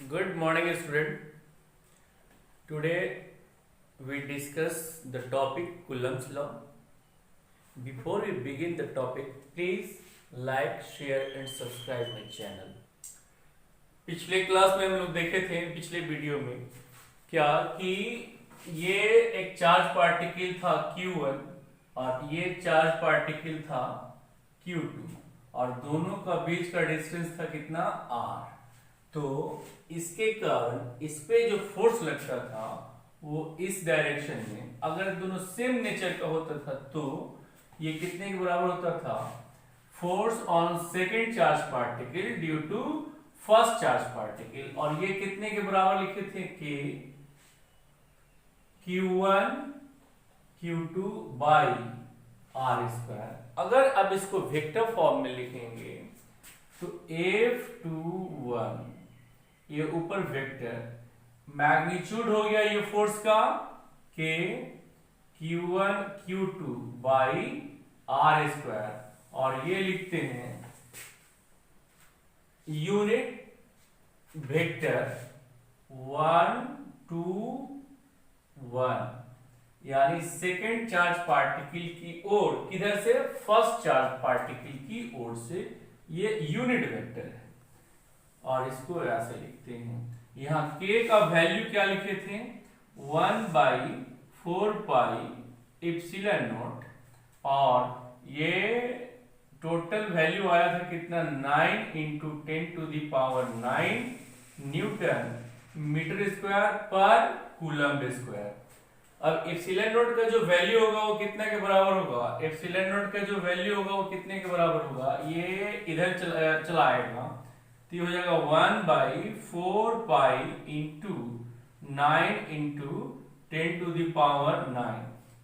Good morning, student. Today we discuss the topic Coulomb's law. Before we begin the topic, please like, share and subscribe my channel. पिछले class में हम लोग देखे थे पिछले video में क्या कि ये एक चार्ज पार्टिकल था Q1 और ये चार्ज पार्टिकल था Q2 और दोनों का बीच का डिस्टेंस था कितना R। तो इसके कारण इस पे जो फोर्स लगता था वो इस डायरेक्शन में, अगर दोनों सेम नेचर का होता था तो ये कितने के बराबर होता था, force on second charge particle due to first charge particle. और ये कितने के बराबर लिखे थे कि Q1 Q2 by r square. अगर अब इसको वेक्टर फॉर्म में लिखेंगे तो F21 ये ऊपर वेक्टर मैग्नीट्यूड हो गया ये फोर्स का के Q1 Q2 by r square, और ये लिखते हैं यूनिट वेक्टर 1 2 1, यानी सेकेंड चार्ज पार्टिकल की ओर, किधर से, फर्स्ट चार्ज पार्टिकल की ओर से ये यूनिट वेक्टर है। और इसको ऐसे लिखते हैं, यहां k का वैल्यू क्या लिखे थे, 1/4 पाई एप्सिलॉन नॉट, और ये टोटल वैल्यू आया था कितना, 9 × 10⁹ न्यूटन मीटर स्क्वायर पर कूलम्ब स्क्वायर। अब एप्सिलॉन नॉट का जो वैल्यू होगा वो कितना के बराबर होगा, एप्सिलॉन नॉट का जो वैल्यू होगा वो कितने के बराबर होगा, ये इधर चला आएगा तो ये हो जाएगा 1/4 पाई इंटू 9 × 10⁹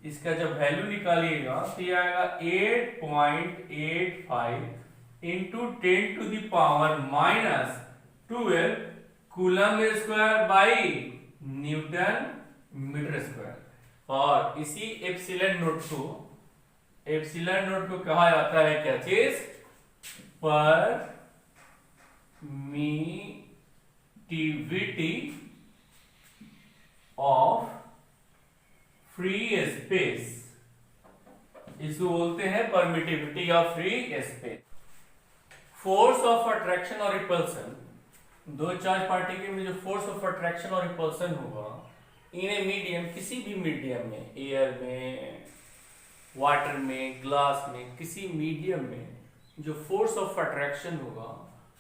इसका जब वैल्यू निकालिएगा तो ये आएगा 8.85 into 10⁻⁻12 coulomb square by newton metre square. और इसी एप्सिलॉन नोट को कहा जाता है क्या चीज, परमिटिविटी ऑफ फ्री स्पेस, इसको बोलते हैं permittivity of free space. Force of attraction और रिपल्सन, दो चार्ज पार्टिकल में जो फोर्स ऑफ अट्रैक्शन और रिपल्सन होगा इन ए मीडियम, किसी भी मीडियम में, एयर में, वाटर में, ग्लास में, किसी मीडियम में जो फोर्स ऑफ अट्रैक्शन होगा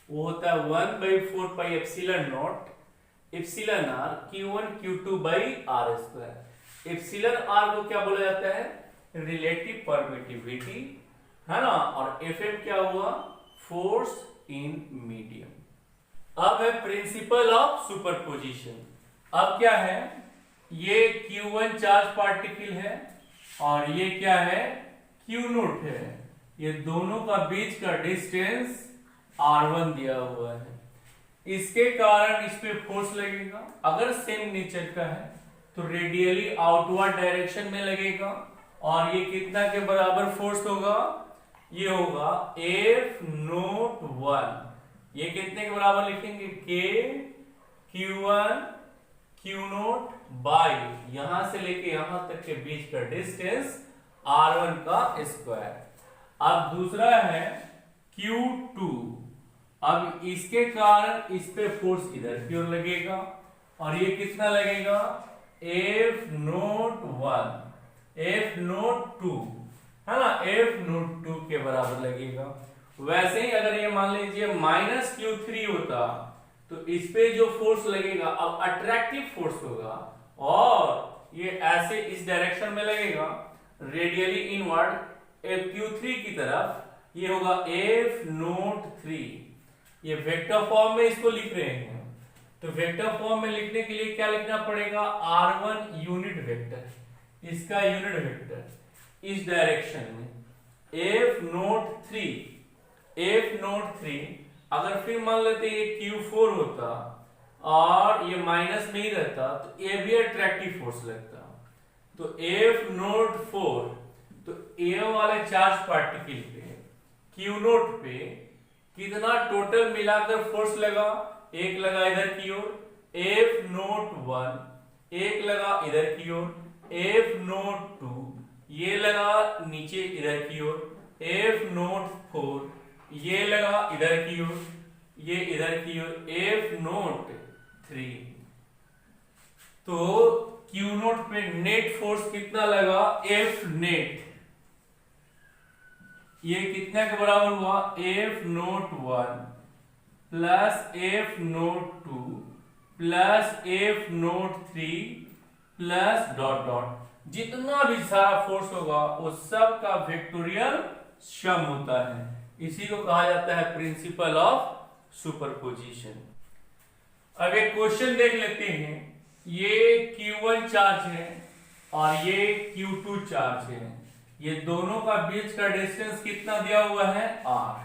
वो होता है 1/4 pi epsilon naught epsilon r Q1 Q2 by r square. Epsilon r को क्या बोला जाता है, रिलेटिव परमिटिविटी है ना, और Fm क्या हुआ, फोर्स इन मीडियम। अब है प्रिंसिपल ऑफ सुपरपोजिशन। अब क्या है, ये Q1 चार्ज पार्टिकल है और ये क्या है, Q0 है। ये दोनों का बीच का डिस्टेंस R1 दिया हुआ है, इसके कारण इस पे फोर्स लगेगा। अगर सेम नेचर का है तो रेडियली आउटवर्ड डायरेक्शन में लगेगा, और ये कितना के बराबर फोर्स होगा, ये होगा F01। ये कितने के बराबर लिखेंगे, K Q1 Q0 बाई यहां से लेके यहां तक के बीच का डिस्टेंस R1 का स्क्वायर। अब दूसरा है Q2, अब इसके कारण इस पे फोर्स इधर की ओर लगेगा, और ये कितना लगेगा, F01 F02 है ना, F02 के बराबर लगेगा। वैसे ही अगर ये मान लीजिए -Q3 होता तो इस पे जो फोर्स लगेगा अब अट्रैक्टिव फोर्स होगा, और ये ऐसे इस डायरेक्शन में लगेगा रेडियली इनवर्ड Q3 की तरफ, ये होगा F03। ये वेक्टर फॉर्म में इसको लिख रहे हैं, तो वेक्टर फॉर्म में लिखने के लिए क्या लिखना पड़ेगा, R1 यूनिट वेक्टर, इसका यूनिट वेक्टर इस डायरेक्शन में F03। अगर फिर मान लेते ये Q4 होता और ये माइनस में ही रहता तो ये भी अट्रैक्टिव फोर्स लगता, तो F04, तो ए वाले चार्ज पार्टिकल पे Q0 पे कितना टोटल मिलाकर फोर्स लगा, एक लगा इधर की ओर F नोट 1, एक लगा इधर की ओर F नोट 2, ये लगा नीचे इधर की ओर F नोट 4, ये लगा इधर की ओर, ये इधर की ओर F नोट 3। तो Q नोट पे नेट फोर्स कितना लगा F नेट, ये कितने के बराबर हुआ F nought 1 plus F note 2 plus F note 3 plus dot dot, जितना भी सारा फोर्स होगा वो सब का वेक्टोरियल सम होता है। इसी को कहा जाता है प्रिंसिपल ऑफ सुपरपोजिशन। अब एक क्वेश्चन देख लेते हैं। ये Q1 चार्ज है और ये Q2 चार्ज है, ये दोनों का बीच का डिस्टेंस कितना दिया हुआ है R।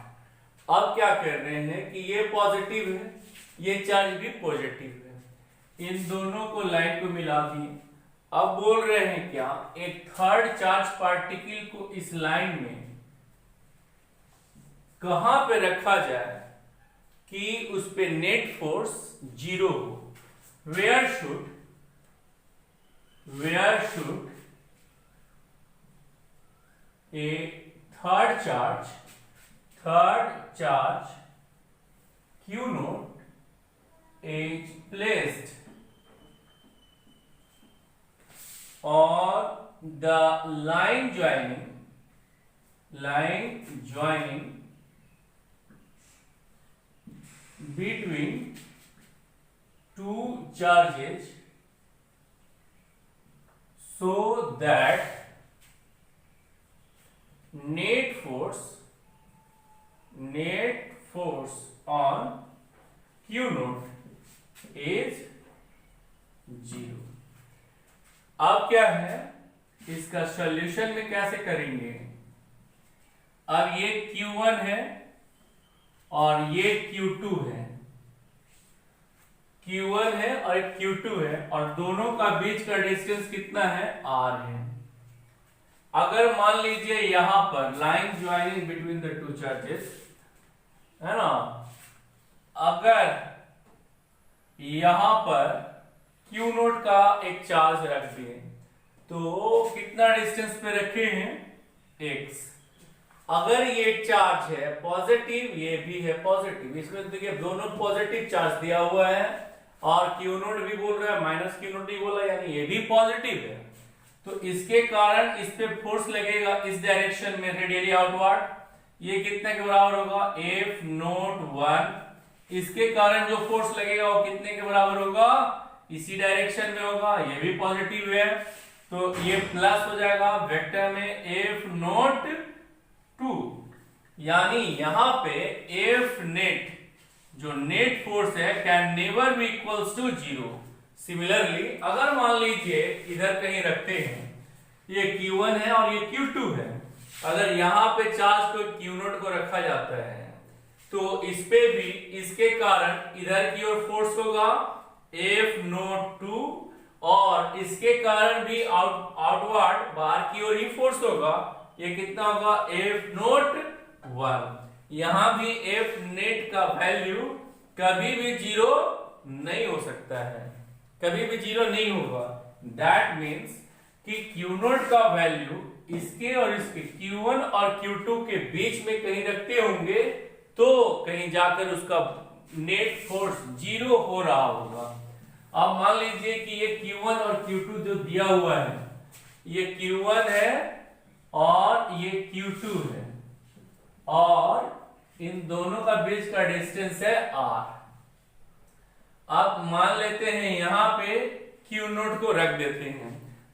अब क्या कर रहे हैं कि ये पॉजिटिव है, ये चार्ज भी पॉजिटिव है, इन दोनों को लाइन को मिला दिए। अब बोल रहे हैं क्या, एक थर्ड चार्ज पार्टिकल को इस लाइन में कहां पे रखा जाए कि उस पे नेट फोर्स 0 हो। Where should a third charge Q naught is placed on the line joining between two charges so that net force on Q naught is 0। अब क्या है, इसका सॉल्यूशन में कैसे करेंगे। अब ये Q1 है और ये Q2 है, Q1 है और Q2 है और दोनों का बीच का डिस्टेंस कितना है R है। अगर मान लीजिए यहां पर line joining between the two charges है ना, अगर यहां पर Q नोट का एक चार्ज रख दिए तो कितना डिस्टेंस पे रखे हैं x। अगर ये चार्ज है पॉजिटिव, ये भी है पॉजिटिव, इसमें देखिए दोनों पॉजिटिव चार्ज दिया हुआ है और Q नोट भी बोल रहा है माइनस Q नोट भी बोला, यानी ये भी पॉजिटिव है। तो इसके कारण इस पे फोर्स लगेगा इस डायरेक्शन में रेडियली आउटवर्ड, ये कितने के बराबर होगा F नोट 1। इसके कारण जो फोर्स लगेगा वो कितने के बराबर होगा, इसी डायरेक्शन में होगा, ये भी पॉजिटिव है तो ये प्लस हो जाएगा वेक्टर में F नोट 2। यानी यहां पे F नेट जो नेट फोर्स है can never be equals to 0। Similarly अगर मान लीजिए इधर कहीं रखते हैं, ये Q1 है और ये Q2 है, अगर यहां पे चार्ज को Q नोट को रखा जाता है तो इस पे भी इसके कारण इधर की ओर फोर्स होगा F नोट 2 और इसके कारण भी आउटवर्ड बाहर की ओर ही फोर्स होगा, ये कितना होगा F नोट 1। यहां भी F नेट का वैल्यू कभी भी 0 नहीं हो सकता है, कभी भी 0 नहीं होगा। दैट मीन्स कि Q नोट का वैल्यू इसके और इसके Q1 और Q2 के बीच में कहीं रखते होंगे तो कहीं जाकर उसका नेट फोर्स 0 हो रहा होगा। अब मान लीजिए कि ये Q1 और Q2 जो दिया हुआ है, ये Q1 है और ये Q2 है और इन दोनों का बीच का डिस्टेंस है R। अब मान लेते हैं यहां पे Q नोट को रख देते हैं,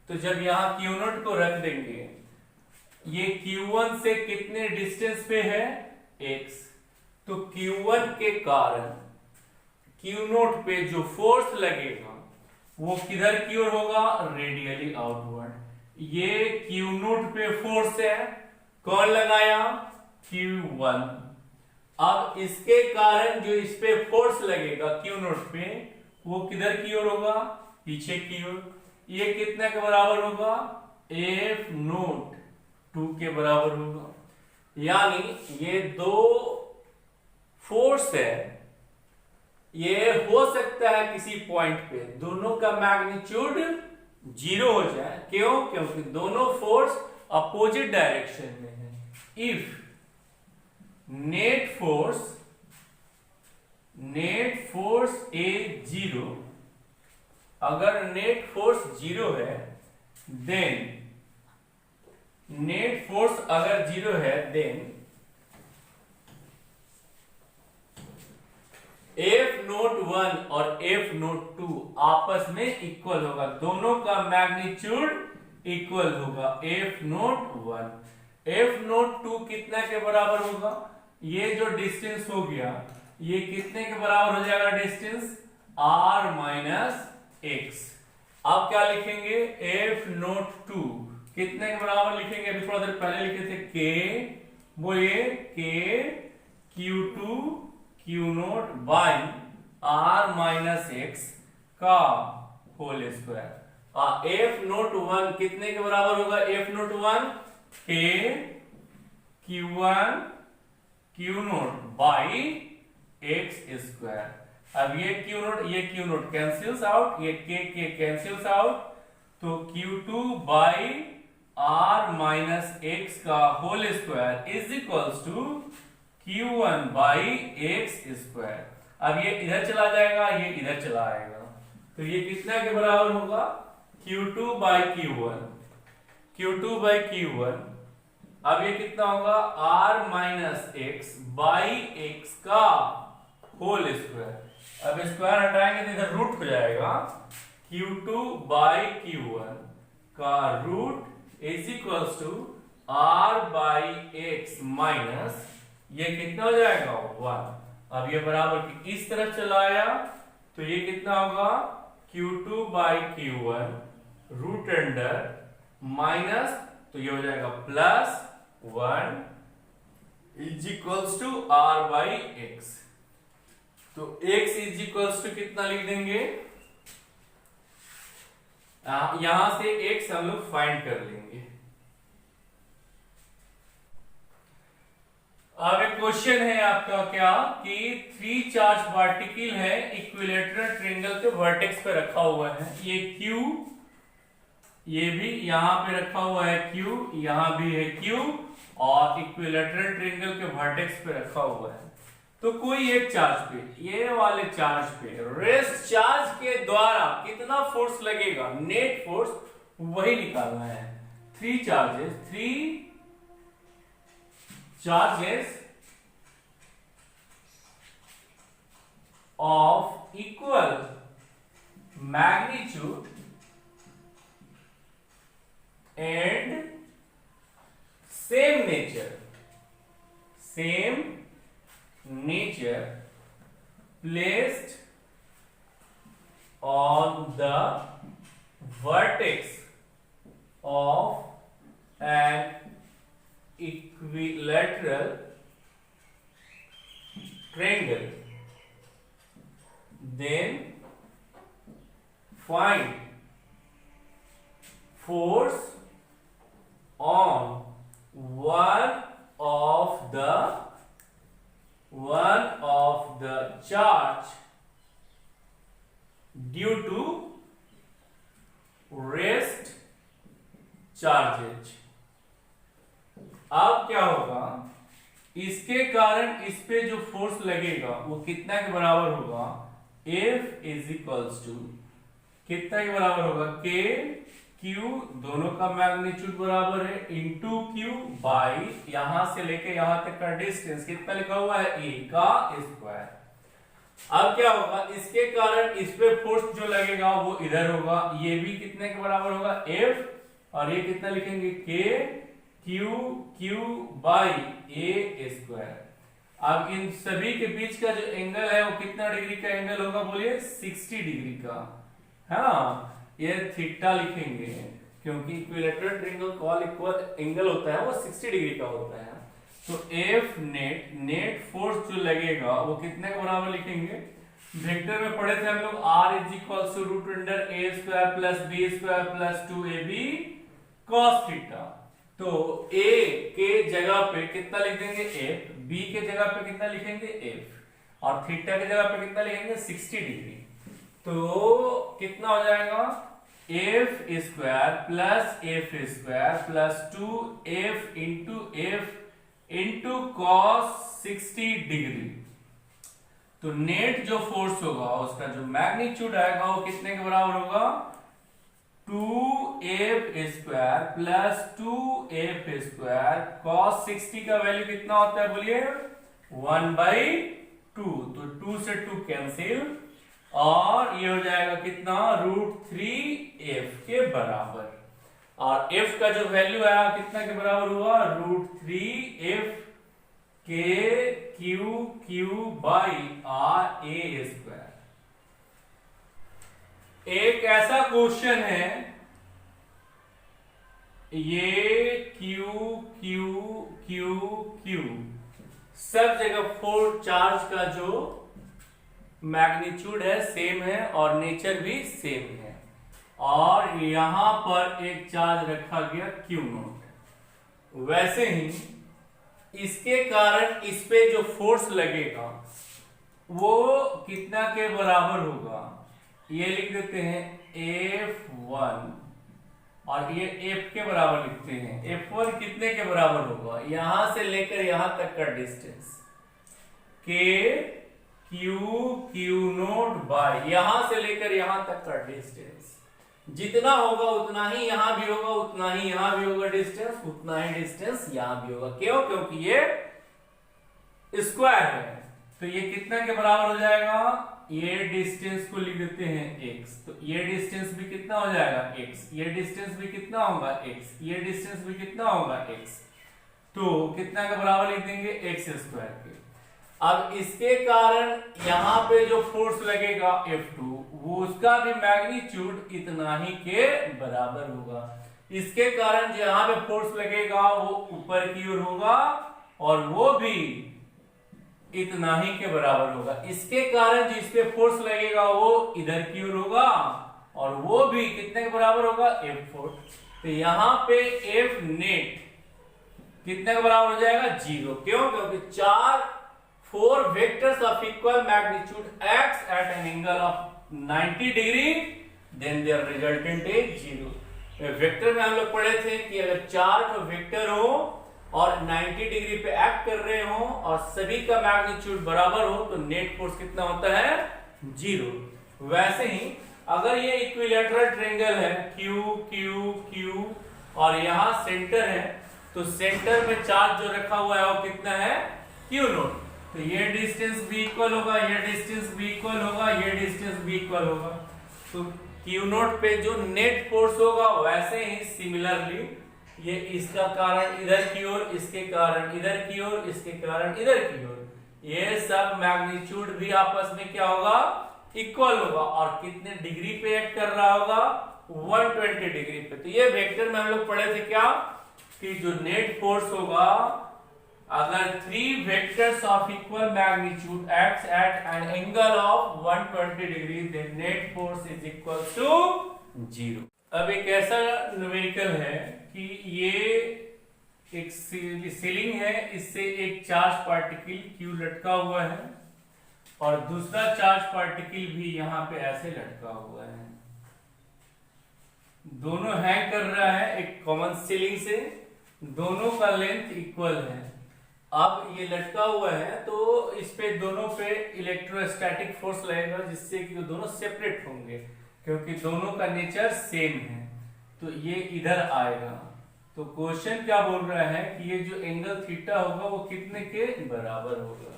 तो जब यहां Q नोट को रख देंगे, ये Q1 से कितने डिस्टेंस पे है X, तो Q1 के कारण Q नोट पे जो फोर्स लगेगा वो किधर की ओर होगा, रेडियली आउटवर्ड। ये Q नोट पे फोर्स है, कौन लगाया, Q1। अब इसके कारण जो इस पे फोर्स लगेगा Q नोट पे वो किधर की ओर होगा, पीछे की ओर। ये कितने के बराबर होगा, F नोट 2 के बराबर होगा। यानी ये दो फोर्स है ये हो सकता है किसी पॉइंट पे दोनों का मैग्नीट्यूड 0 हो जाए। क्यों? क्योंकि दोनों फोर्स अपोजिट डायरेक्शन में है। इफ नेट फोर्स ए 0, अगर नेट फोर्स 0 है, देन नेट फोर्स अगर 0 है, देन F नोट 1 और F नोट 2 आपस में इक्वल होगा, दोनों का मैग्नीट्यूड इक्वल होगा। F नोट 1 F नोट 2 कितना के बराबर होगा? ये जो डिस्टेंस हो गया ये कितने के बराबर हो जाएगा डिस्टेंस? r minus x. अब क्या लिखेंगे? F नोट 2 कितने के बराबर लिखेंगे? अभी थोड़ा देर पहले लिखे थे k, बोलिए k Q2 Q nought by r minus x का होल स्क्वायर। F नोट 1 कितने के बराबर होगा? F nought 1 k Q1 Q nought by x square. अब ये Q नोट कैंसिल्स आउट, ये k कैंसिल्स आउट, तो Q2 by r minus x का whole square is equals to Q1 by x square. अब ये इधर चला जाएगा, ये इधर चला आएगा, तो ये कितना के बराबर होगा? Q2 by Q1। अब ये कितना होगा? r minus x by x का होल स्क्वायर। अब स्क्वायर हटाएंगे तो इधर रूट हो जाएगा। Q2 बाई Q1 का root is equals to r by x minus ये कितना हो जाएगा? 1। अब ये बराबर इस तरफ चला आया, तो ये कितना होगा? Q2 by Q1 root under minus, तो ये हो जाएगा plus 1 is equals to r by x. तो x इज इक्वल्स टू कितना लिख देंगे? यहां से x हम लोग फाइंड कर लेंगे। अब एक क्वेश्चन है आपका क्या कि 3 चार्ज पार्टिकल है, इक्विलेटरल ट्रायंगल के वर्टेक्स पे रखा हुआ है। ये Q, ये भी यहां पे रखा हुआ है Q, यहां भी है Q, और इक्विलेटरल ट्रायंगल के वर्टेक्स पे रखा हुआ है। तो कोई एक चार्ज पे, ये वाले चार्ज पे रेस्ट चार्ज के द्वारा कितना फोर्स लगेगा, नेट फोर्स वही निकालना है। 3 charges of equal magnitude and same nature placed on the vertex of an equilateral triangle, then find force on one of the charge due to rest charges। अब क्या होगा? इसके कारण इस पे जो फोर्स लगेगा वो कितना के बराबर होगा? F इज इक्वल्स टू कितना के बराबर होगा? K Q, दोनों का मैग्नीट्यूड बराबर है, इंटू Q बाई यहां से लेके यहां तक का डिस्टेंस कितना लिखा हुआ है? A का स्क्वायर। अब क्या होगा? इसके कारण इस पे फोर्स जो लगेगा वो इधर होगा, ये भी कितने के बराबर होगा? F, और ये कितना लिखेंगे? K Q by A square. अब इन सभी के बीच का जो एंगल है वो कितना डिग्री का एंगल होगा? बोलिए 60 डिग्री का, है ना। ये थीटा लिखेंगे क्योंकि equilateral triangle call equal angle होता है वो 60 डिग्री का होता है। तो F नेट फोर्स जो लगेगा वो कितने के बराबर लिखेंगे? वेक्टर में पढ़े थे हम लोग, R is equal to root under A square plus B square plus 2AB cos theta. तो A के जगह पे कितना लिख देंगे? F, B के जगह पे कितना लिखेंगे? F। और थीटा की जगह पे कितना लिखेंगे 60 डिग्री। तो कितना हो जाएगा F square plus F square plus 2f into cos 60 degree. तो नेट जो फोर्स होगा उसका जो मैग्नीट्यूड आएगा वो कितने के बराबर होगा 2f square plus 2f square cos 60 का वैल्यू कितना होता है बोलिए 1/2। तो 2 से 2 कैंसिल और ये हो जाएगा कितना √3f के बराबर। और f का जो वैल्यू आया कितना के बराबर हुआ √3f k q by r a square. एक ऐसा क्वेश्चन है ये क्यू सब जगह 4 चार्ज का जो मैग्नीट्यूड है सेम है और नेचर भी सेम है, और यहां पर एक चार्ज रखा गया Q0। वैसे ही इसके कारण इस पे जो फोर्स लगेगा वो कितना के बराबर होगा, ये लिख देते हैं F1 और ये F के बराबर लिखते हैं। F1 कितने के बराबर होगा, यहां से लेकर यहां तक का डिस्टेंस के क्यू नोट बाय यहां से लेकर यहां तक का डिस्टेंस जितना होगा उतना ही यहां भी होगा, उतना ही यहां भी होगा डिस्टेंस, उतना ही डिस्टेंस यहां भी होगा। क्यों? क्योंकि ये स्क्वायर है। तो ये कितना के बराबर हो जाएगा, ये डिस्टेंस को लिख देते हैं x। तो ये डिस्टेंस भी कितना हो जाएगा x, ये डिस्टेंस भी कितना होगा x, ये डिस्टेंस भी कितना होगा x। तो कितना के बराबर लिख देंगे x स्क्वायर के। अब इसके कारण यहां पे जो फोर्स लगेगा F2 वो उसका भी मैग्नीट्यूड इतना ही के बराबर होगा। इसके कारण जो यहां पे फोर्स लगेगा वो ऊपर की ओर होगा और वो भी इतना ही के बराबर होगा। इसके कारण जिस पे फोर्स लगेगा वो इधर की ओर होगा और वो भी कितने के बराबर होगा F4। तो यहां पे F नेट कितने के बराबर हो जाएगा 0। क्यों? क्योंकि 4 vectors of equal magnitude acts at an angle of 90 degree, then their resultant is 0। Vector में हम लोग पढ़े थे कि अगर 4 वेक्टर हो और 90 डिग्री पे एक्ट कर रहे हो और सभी का मैग्नीट्यूड बराबर हो तो नेट फोर्स कितना होता है 0। वैसे ही अगर ये इक्विलैटरल ट्रायंगल है Q और यहाँ सेंटर है तो सेंटर में चार्ज जो रखा हुआ है वो कितना है Q0। तो ये डिस्टेंस भी इक्वल होगा, ये डिस्टेंस भी इक्वल होगा, ये डिस्टेंस भी इक्वल होगा। तो Q0 पे जो नेट फोर्स होगा वैसे ही सिमिलरली ये इसका कारण इधर की ओर, इसके कारण इधर की ओर, इसके कारण इधर की ओर, ये सब मैग्नीट्यूड भी आपस में क्या होगा इक्वल होगा। और कितने डिग्री पे एक्ट कर रहा होगा 120 डिग्री पे। तो ये वेक्टर में हम लोग पढ़े थे क्या कि जो नेट फोर्स होगा अगर 3 vectors of equal magnitude acts at an angle of 120 degree then net force is equal to 0। अब एक ऐसा न्यूमेरिकल है कि ये एक सीलिंग है, इससे एक चार्ज पार्टिकल Q लटका हुआ है और दूसरा चार्ज पार्टिकल भी यहाँ पे ऐसे लटका हुआ है। दोनों हैंग कर रहा है एक कॉमन सीलिंग से, दोनों का लेंथ इक्वल है। अब ये लटका हुआ है तो इस पे दोनों पे इलेक्ट्रोस्टैटिक फोर्स लगेगा जिससे कि वो दोनों सेपरेट होंगे क्योंकि दोनों का नेचर सेम है। तो ये इधर आएगा। तो क्वेश्चन क्या बोल रहा है कि ये जो एंगल थीटा होगा वो कितने के बराबर होगा।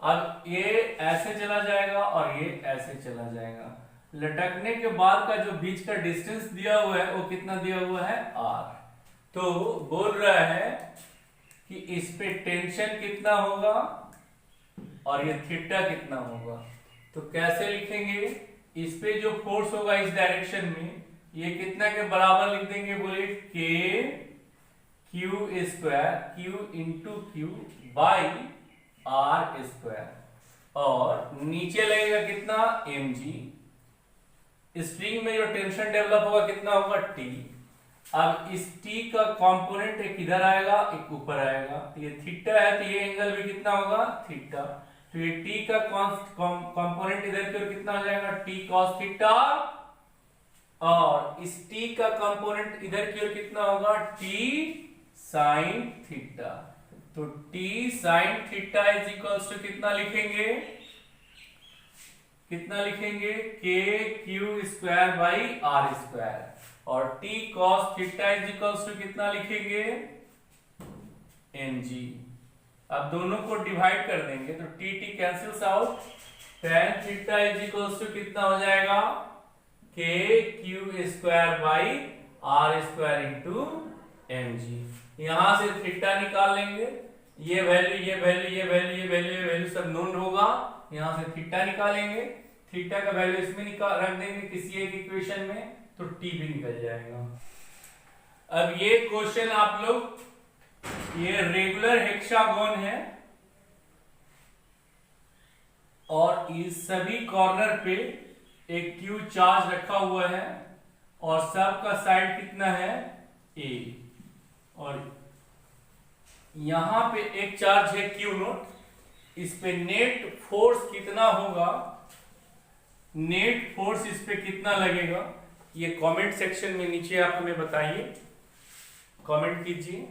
अब ये ऐसे चला जाएगा और ये ऐसे चला जाएगा। लटकने के बाद का जो बीच का डिस्टेंस दिया हुआ है वो कितना दिया हुआ है r। तो बोल रहा है कि इस पे टेंशन कितना होगा और ये थीटा कितना होगा। तो कैसे लिखेंगे, इस पे जो फोर्स होगा इस डायरेक्शन में ये कितना के बराबर लिख देंगे बोलिए k q square Q into q by r square और नीचे लगेगा कितना mg। स्प्रिंग में जो टेंशन डेवलप होगा कितना होगा T। अब इस T का कंपोनेंट एक इधर आएगा एक ऊपर आएगा। ये थीटा है तो ये एंगल भी कितना होगा थीटा। तो ये टी का कंपोनेंट इधर की ओर कितना हो जाएगा, टी कॉस थीटा, और इस टी का कंपोनेंट इधर की ओर कितना होगा, टी साइन थीटा। तो T sine theta is equals to कितना लिखेंगे, कितना लिखेंगे, k q square by r square, और T cos theta is equals to कितना लिखेंगे, एन जी। अब दोनों को डिवाइड कर देंगे तो t t cancels out, tan theta is equals to कितना हो जाएगा, k q square by r square into m g. यहां से थीटा निकाल लेंगे, ये वैल्यू ये वैल्यू ये वैल्यू ये वैल्यू ये वैल्यू सब नोन होगा, यहां से थीटा निकालेंगे, थीटा का वैल्यू इसमें निकाल रख देंगे किसी एक इक्वेशन में, तो टी भी निकल जाएगा। अब ये क्वेश्चन आप लोग, ये रेगुलर हेक्सागोन है और इस सभी कॉर्नर पे एक क्यू चार्ज रखा हुआ है और सबका साइड कितना है, ए, और यहां पे एक चार्ज है क्यू नोट, इस पे नेट फोर्स कितना होगा, नेट फोर्स इस पे कितना लगेगा, ये कमेंट सेक्शन में नीचे आप हमें बताइए, कमेंट कीजिए।